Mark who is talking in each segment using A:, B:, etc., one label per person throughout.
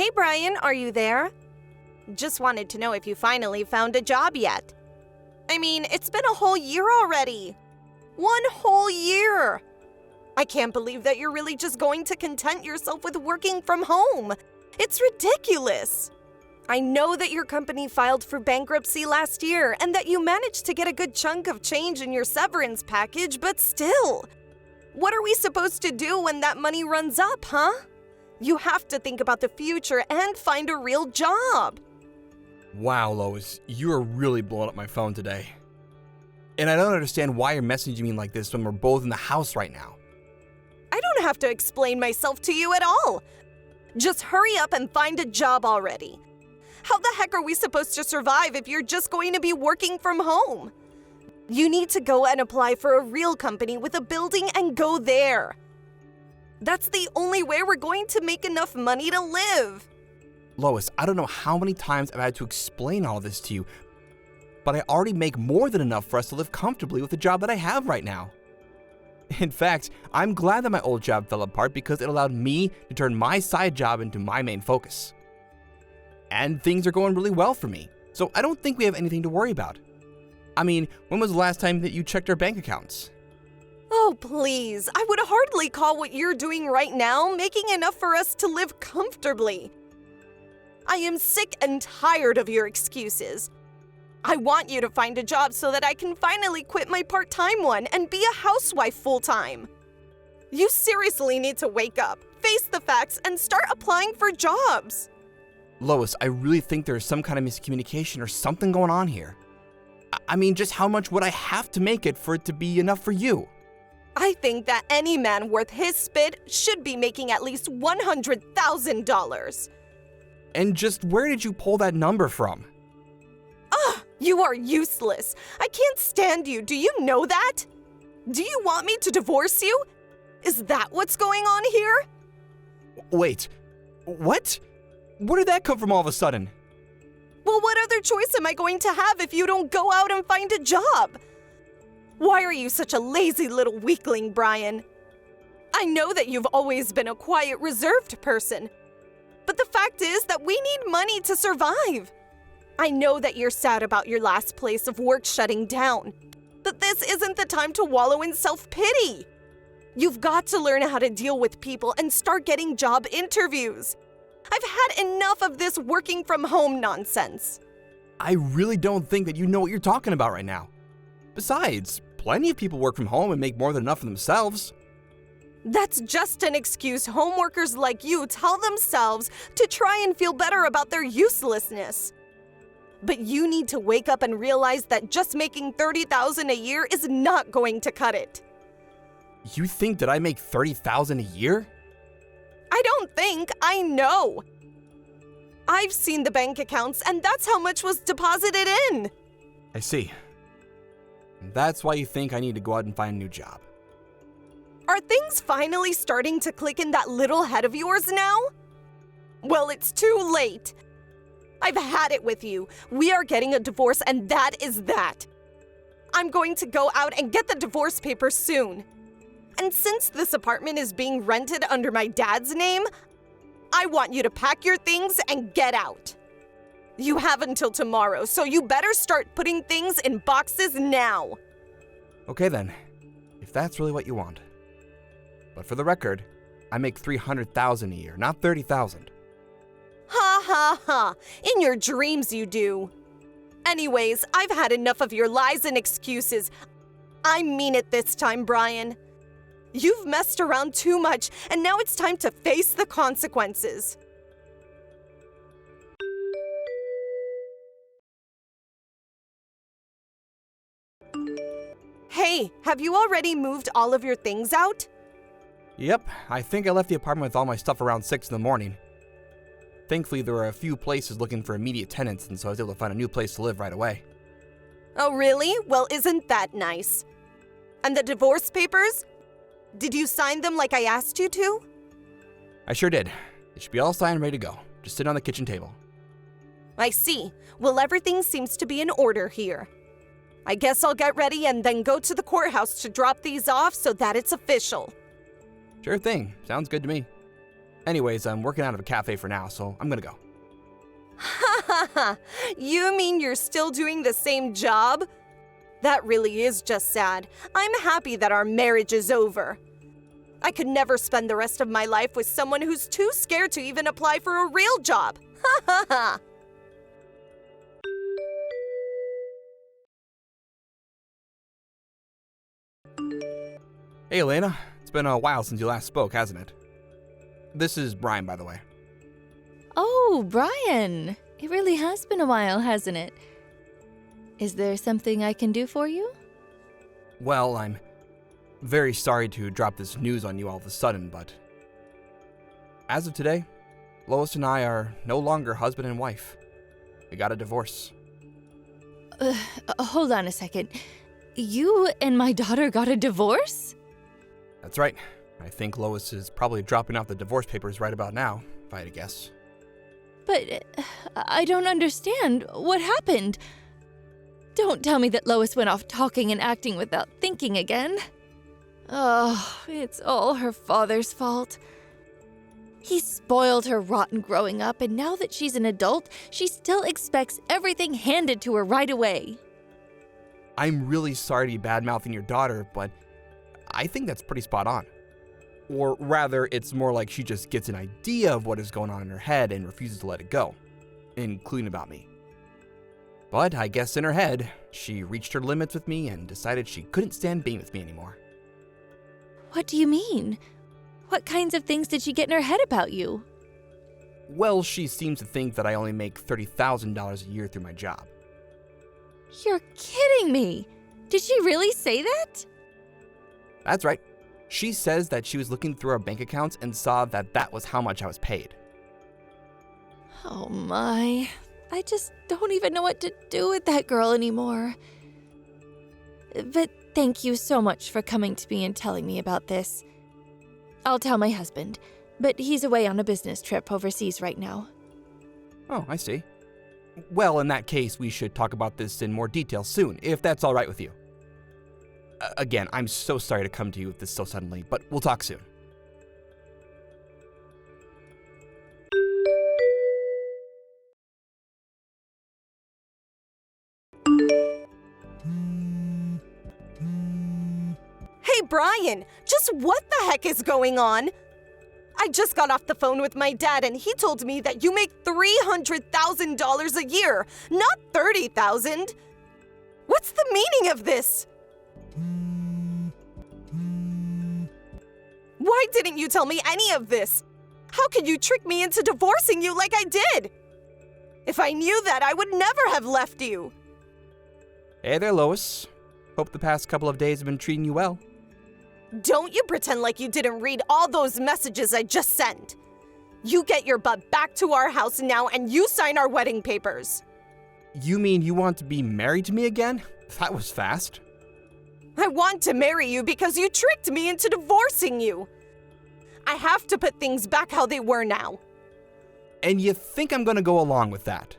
A: Hey Brian, are you there? Just wanted to know if you finally found a job yet. I mean, it's been a whole year already. 1 whole year! I can't believe that you're really just going to content yourself with working from home. It's ridiculous. I know that your company filed for bankruptcy last year and that you managed to get a good chunk of change in your severance package, but still. What are we supposed to do when that money runs up, huh? You have to think about the future and find a real job.
B: Wow, Lois, you are really blowing up my phone today. And I don't understand why you're messaging me like this when we're both in the house right now.
A: I don't have to explain myself to you at all. Just hurry up and find a job already. How the heck are we supposed to survive if you're just going to be working from home? You need to go and apply for a real company with a building and go there. That's the only way we're going to make enough money to live.
B: Lois, I don't know how many times I've had to explain all this to you, but I already make more than enough for us to live comfortably with the job that I have right now. In fact, I'm glad that my old job fell apart because it allowed me to turn my side job into my main focus. And things are going really well for me, so I don't think we have anything to worry about. I mean, when was the last time that you checked our bank accounts?
A: Oh, please. I would hardly call what you're doing right now making enough for us to live comfortably. I am sick and tired of your excuses. I want you to find a job so that I can finally quit my part-time one and be a housewife full-time. You seriously need to wake up, face the facts, and start applying for jobs.
B: Lois, I really think there's some kind of miscommunication or something going on here. I mean, just how much would I have to make it for it to be enough for you?
A: I think that any man worth his spit should be making at least $100,000.
B: And just where did you pull that number from?
A: You are useless. I can't stand you. Do you know that? Do you want me to divorce you? Is that what's going on here?
B: Wait, what? Where did that come from all of a sudden?
A: Well, what other choice am I going to have if you don't go out and find a job? Why are you such a lazy little weakling, Brian? I know that you've always been a quiet, reserved person, but the fact is that we need money to survive. I know that you're sad about your last place of work shutting down, but this isn't the time to wallow in self-pity. You've got to learn how to deal with people and start getting job interviews. I've had enough of this working from home nonsense.
B: I really don't think that you know what you're talking about right now. Besides, plenty of people work from home and make more than enough for themselves.
A: That's just an excuse home workers like you tell themselves to try and feel better about their uselessness. But you need to wake up and realize that just making $30,000 a year is not going to cut it.
B: You think that I make $30,000 a year?
A: I don't think, I know. I've seen the bank accounts and that's how much was deposited in.
B: I see. And that's why you think I need to go out and find a new job.
A: Are things finally starting to click in that little head of yours now? Well, it's too late. I've had it with you. We are getting a divorce and that is that. I'm going to go out and get the divorce papers soon. And since this apartment is being rented under my dad's name, I want you to pack your things and get out. You have until tomorrow, so you better start putting things in boxes now.
B: Okay then, if that's really what you want. But for the record, I make $300,000 a year, not $30,000.
A: Ha ha ha, in your dreams you do. Anyways, I've had enough of your lies and excuses. I mean it this time, Brian. You've messed around too much, and now it's time to face the consequences. Hey, have you already moved all of your things out?
B: Yep, I think I left the apartment with all my stuff around 6 in the morning. Thankfully, there were a few places looking for immediate tenants, and so I was able to find a new place to live right away.
A: Oh, really? Well, isn't that nice? And the divorce papers? Did you sign them like I asked you to?
B: I sure did. It should be all signed and ready to go. Just sit on the kitchen table.
A: I see. Well, everything seems to be in order here. I guess I'll get ready and then go to the courthouse to drop these off so that it's official.
B: Sure thing. Sounds good to me. Anyways, I'm working out of a cafe for now, so I'm gonna go.
A: Ha ha ha! You mean you're still doing the same job? That really is just sad. I'm happy that our marriage is over. I could never spend the rest of my life with someone who's too scared to even apply for a real job. Ha ha ha!
B: Hey, Elena. It's been a while since you last spoke, hasn't it? This is Brian, by the way.
C: Oh, Brian. It really has been a while, hasn't it? Is there something I can do for you?
B: Well, I'm very sorry to drop this news on you all of a sudden, but as of today, Lois and I are no longer husband and wife. We got a divorce.
C: Hold on a second. You and my daughter got a divorce?
B: That's right. I think Lois is probably dropping off the divorce papers right about now, if I had to guess.
C: But I don't understand. What happened? Don't tell me that Lois went off talking and acting without thinking again. Oh, it's all her father's fault. He spoiled her rotten growing up, and now that she's an adult, she still expects everything handed to her right away.
B: I'm really sorry to be bad-mouthing your daughter, but I think that's pretty spot on. Or rather, it's more like she just gets an idea of what is going on in her head and refuses to let it go, including about me. But I guess in her head, she reached her limits with me and decided she couldn't stand being with me anymore.
C: What do you mean? What kinds of things did she get in her head about you?
B: Well, she seems to think that I only make $30,000 a year through my job.
C: You're kidding me! Did she really say that?
B: That's right. She says that she was looking through our bank accounts and saw that that was how much I was paid.
C: Oh my. I just don't even know what to do with that girl anymore. But thank you so much for coming to me and telling me about this. I'll tell my husband, but he's away on a business trip overseas right now.
B: Oh, I see. Well, in that case, we should talk about this in more detail soon, if that's all right with you. Again, I'm so sorry to come to you with this so suddenly, but we'll talk soon.
A: Hey, Brian, just what the heck is going on? I just got off the phone with my dad and he told me that you make $300,000 a year, not $30,000. What's the meaning of this? Why didn't you tell me any of this? How could you trick me into divorcing you like I did? If I knew that, I would never have left you.
B: Hey there, Lois. Hope the past couple of days have been treating you well.
A: Don't you pretend like you didn't read all those messages I just sent. You get your butt back to our house now and you sign our wedding papers.
B: You mean you want to be married to me again? That was fast.
A: I want to marry you because you tricked me into divorcing you. I have to put things back how they were now.
B: And you think I'm gonna go along with that?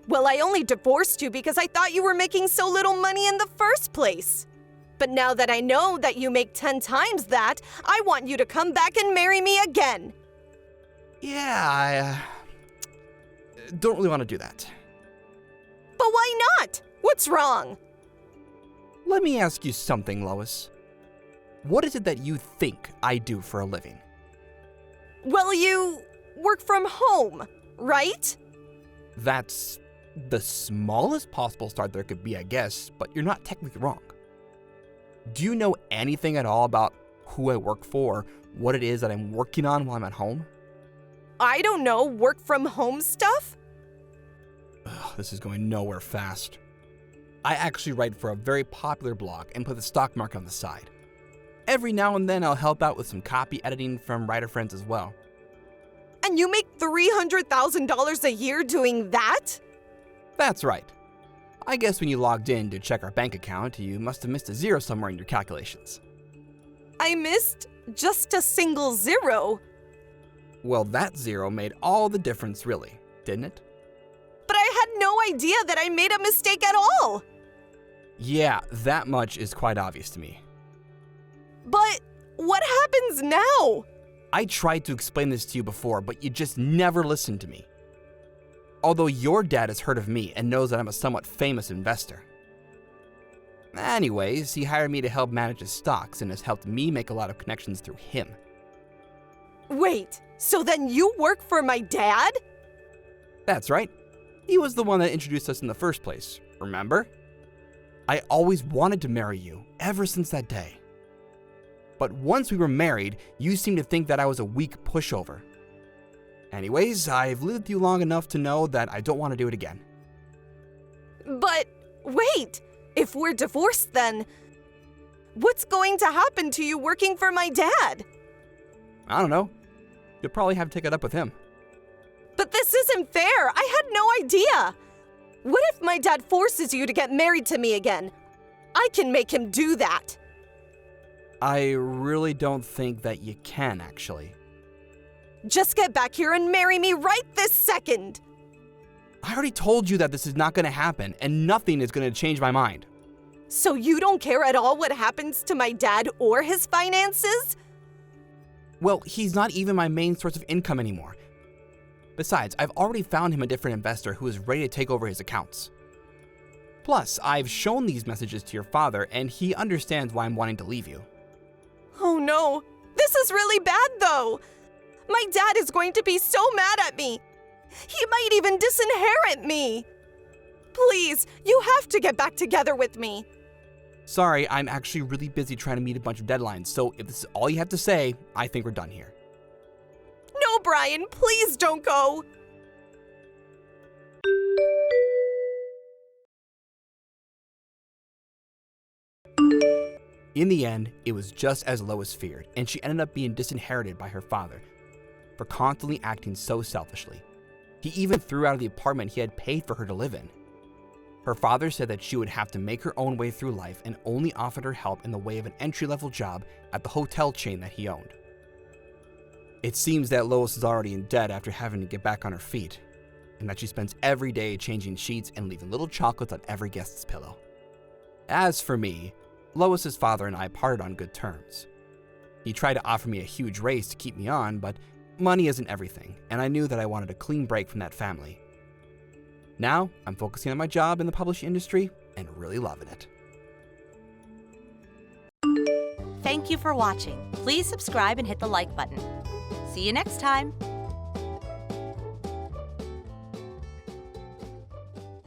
A: Well, I only divorced you because I thought you were making so little money in the first place. But now that I know that you make 10 times that, I want you to come back and marry me again.
B: Yeah, I don't really want to do that.
A: But why not? What's wrong?
B: Let me ask you something, Lois. What is it that you think I do for a living?
A: Well, you work from home, right?
B: That's the smallest possible start there could be, I guess, but you're not technically wrong. Do you know anything at all about who I work for, what it is that I'm working on while I'm at home?
A: I don't know, work from home stuff?
B: Ugh, this is going nowhere fast. I actually write for a very popular blog and put the stock market on the side. Every now and then I'll help out with some copy editing from writer friends as well.
A: And you make $300,000 a year doing that?
B: That's right. I guess when you logged in to check our bank account, you must have missed a zero somewhere in your calculations.
A: I missed just a single zero.
B: Well, that zero made all the difference, really, didn't it?
A: But I had no idea that I made a mistake at all.
B: Yeah, that much is quite obvious to me.
A: But what happens now?
B: I tried to explain this to you before, but you just never listened to me. Although your dad has heard of me and knows that I'm a somewhat famous investor. Anyways, he hired me to help manage his stocks and has helped me make a lot of connections through him.
A: Wait, so then you work for my dad?
B: That's right. He was the one that introduced us in the first place, remember? I always wanted to marry you, ever since that day. But once we were married, you seemed to think that I was a weak pushover. Anyways, I've lived with you long enough to know that I don't want to do it again.
A: But wait, if we're divorced then, what's going to happen to you working for my dad?
B: I don't know. You'll probably have to take it up with him.
A: But this isn't fair. I had no idea. What if my dad forces you to get married to me again? I can make him do that.
B: I really don't think that you can, actually.
A: Just get back here and marry me right this second.
B: I already told you that this is not going to happen, and nothing is going to change my mind.
A: So you don't care at all what happens to my dad or his finances?
B: Well, he's not even my main source of income anymore. Besides, I've already found him a different investor who is ready to take over his accounts. Plus, I've shown these messages to your father, and he understands why I'm wanting to leave you.
A: Oh no, this is really bad though. My dad is going to be so mad at me. He might even disinherit me. Please, you have to get back together with me.
B: Sorry, I'm actually really busy trying to meet a bunch of deadlines, so if this is all you have to say, I think we're done here.
A: No, Brian, please don't go.
B: In the end, it was just as Lois feared, and she ended up being disinherited by her father for constantly acting so selfishly. He even threw out of the apartment he had paid for her to live in. Her father said that she would have to make her own way through life and only offered her help in the way of an entry-level job at the hotel chain that he owned. It seems that Lois is already in debt after having to get back on her feet, and that she spends every day changing sheets and leaving little chocolates on every guest's pillow. As for me, Lois's father and I parted on good terms. He tried to offer me a huge raise to keep me on, but money isn't everything, and I knew that I wanted a clean break from that family. Now, I'm focusing on my job in the publishing industry and really loving it.
D: Thank you for watching. Please subscribe and hit the like button. See you next time.